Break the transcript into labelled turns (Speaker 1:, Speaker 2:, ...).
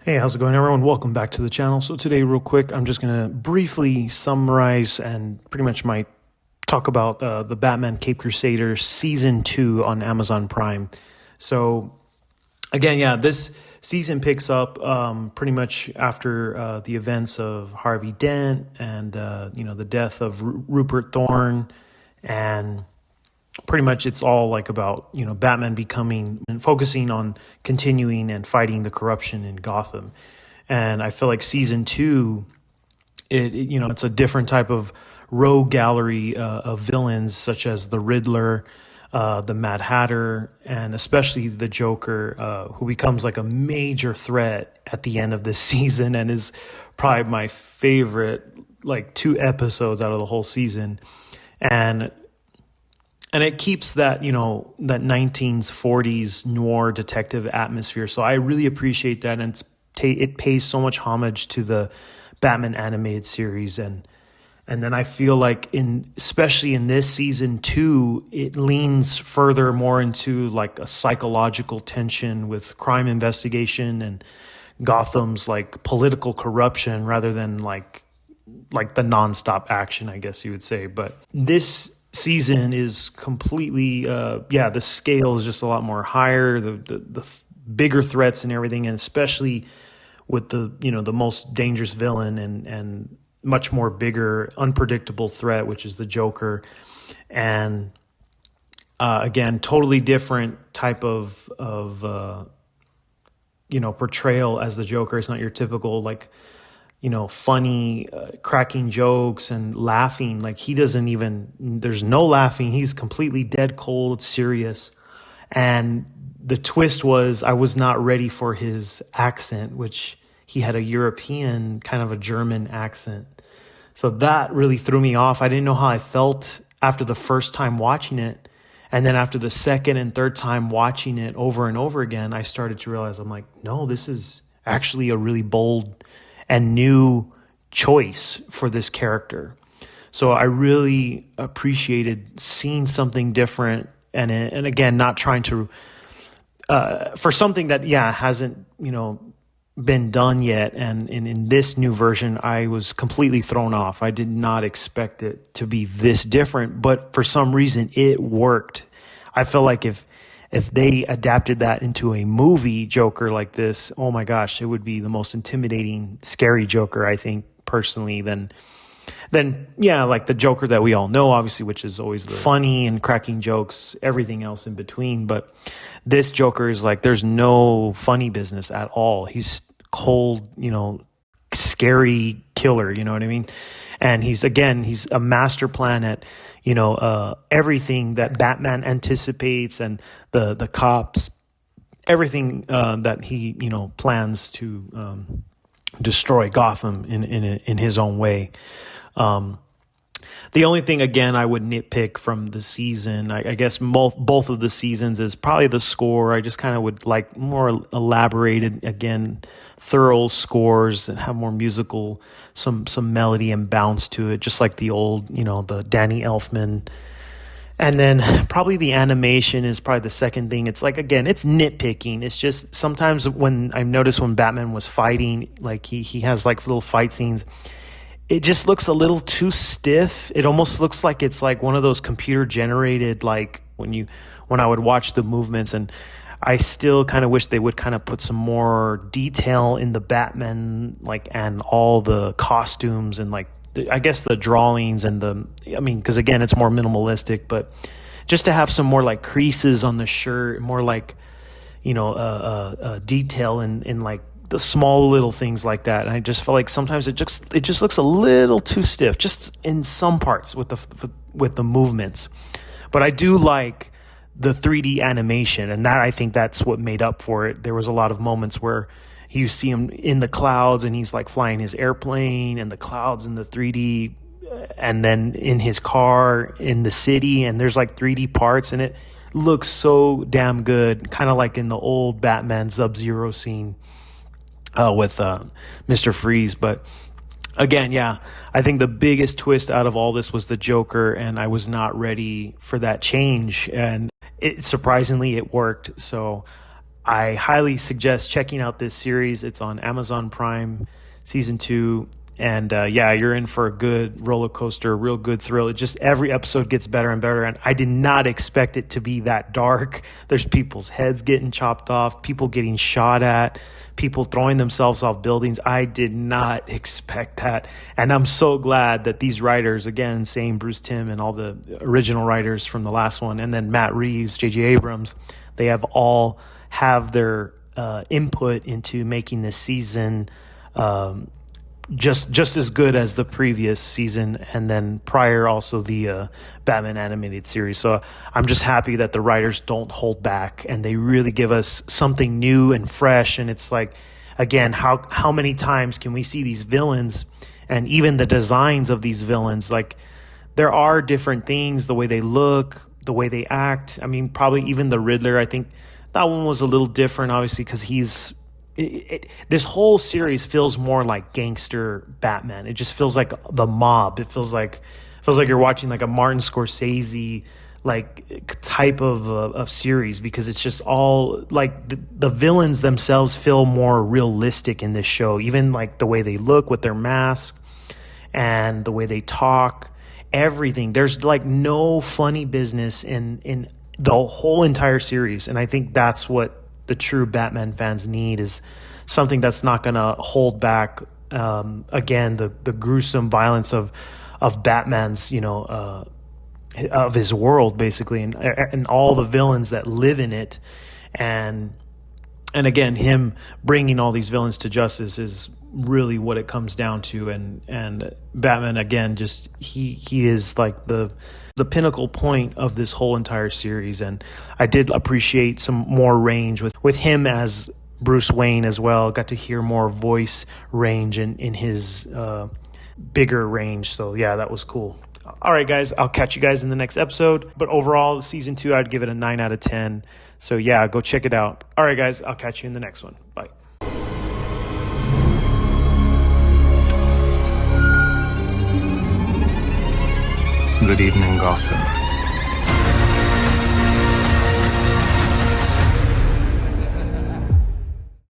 Speaker 1: Hey, how's it going, everyone? Welcome back to the channel. So today, real quick, I'm just going to briefly summarize and pretty much talk about the Batman Cape Crusader Season 2 on Amazon Prime. So again, yeah, this season picks up pretty much after the events of Harvey Dent and, the death of Rupert Thorne. And pretty much it's all like about, Batman becoming and focusing on continuing and fighting the corruption in Gotham. And I feel like season 2, it's a different type of rogue gallery of villains such as the Riddler, the Mad Hatter, and especially the Joker, who becomes like a major threat at the end of this season and is probably my favorite, like 2 episodes out of the whole season. And it keeps that, that 1940s noir detective atmosphere. So I really appreciate that. And it pays so much homage to the Batman animated series. And then I feel like especially in this season 2, it leans further more into like a psychological tension with crime investigation and Gotham's like political corruption rather than like the nonstop action, I guess you would say. But this season is completely the scale is just a lot more higher, the bigger threats and everything, and especially with the most dangerous villain and much more bigger unpredictable threat, which is the Joker. And again, totally different type of portrayal as the Joker. It's not your typical funny, cracking jokes and laughing. Like there's no laughing. He's completely dead cold, serious. And the twist was I was not ready for his accent, which he had a European, kind of a German accent. So that really threw me off. I didn't know how I felt after the first time watching it. And then after the second and third time watching it over and over again, I started to realize, I'm like, no, this is actually a really bold and new choice for this character. So I really appreciated seeing something different, and again, not trying to for something that hasn't been done yet. And in this new version, I was completely thrown off. I did not expect it to be this different, but for some reason it worked. I feel like if they adapted that into a movie Joker like this, oh my gosh, it would be the most intimidating, scary Joker, I think, personally, than like the Joker that we all know, obviously, which is always the funny and cracking jokes, everything else in between. But this Joker is like, there's no funny business at all. He's cold, scary killer, you know what I mean? And he's a master plan at, everything that Batman anticipates, and the cops, everything that he, plans to destroy Gotham in his own way. The only thing, again, I would nitpick from the season, I guess both of the seasons, is probably the score. I just kind of would like more elaborated, again, thorough scores and have more musical, some melody and bounce to it, just like the old, the Danny Elfman. And then probably the animation is probably the second thing. It's like, again, it's nitpicking. It's just sometimes when I noticed when Batman was fighting, like he has like little fight scenes, it just looks a little too stiff. It almost looks like it's like one of those computer generated, like when I would watch the movements. And I still kind of wish they would kind of put some more detail in the Batman, and all the costumes and I guess the drawings and because again, it's more minimalistic, but just to have some more like creases on the shirt, more like, detail in like the small little things like that. And I just feel like sometimes it just looks a little too stiff, just in some parts with the movements. But I do like the 3D animation, and that, I think that's what made up for it. There was a lot of moments where you see him in the clouds and he's like flying his airplane, and the clouds in the 3D, and then in his car in the city, and there's like 3D parts, and it looks so damn good, kind of like in the old Batman Sub-Zero scene with Mr. Freeze. But again, I think the biggest twist out of all this was the Joker, and I was not ready for that change, and surprisingly it worked. So I highly suggest checking out this series. It's on Amazon Prime, season 2. And yeah, you're in for a good roller coaster, real good thrill. It just every episode gets better and better. And I did not expect it to be that dark. There's people's heads getting chopped off, people getting shot at, people throwing themselves off buildings. I did not expect that. And I'm so glad that these writers, again, same Bruce Timm and all the original writers from the last one, and then Matt Reeves, J.J. Abrams, they have all have their input into making this season just as good as the previous season, and then prior also the Batman animated series. So I'm just happy that the writers don't hold back and they really give us something new and fresh. And it's like, again, how many times can we see these villains and even the designs of these villains? Like, there are different things, the way they look, the way they act. I mean, probably even the Riddler, I think that one was a little different, obviously, because this whole series feels more like gangster Batman. It just feels like the mob. It feels like you're watching like a Martin Scorsese like type of series, because it's just all like the villains themselves feel more realistic in this show. Even like the way they look with their mask and the way they talk, everything. There's like no funny business in the whole entire series, and I think that's what the true Batman fans need, is something that's not going to hold back, again, the gruesome violence of Batman's, of his world, basically, and all the villains that live in it. And again, him bringing all these villains to justice is really what it comes down to. And Batman, again, just he is like the pinnacle point of this whole entire series. And I did appreciate some more range with him as Bruce Wayne as well. Got to hear more voice range in his bigger range. So yeah, that was cool. All right, guys, I'll catch you guys in the next episode. But overall, season 2, I'd give it a 9 out of 10. So yeah, go check it out. All right, guys, I'll catch you in the next one. Bye.
Speaker 2: Good evening, Gotham.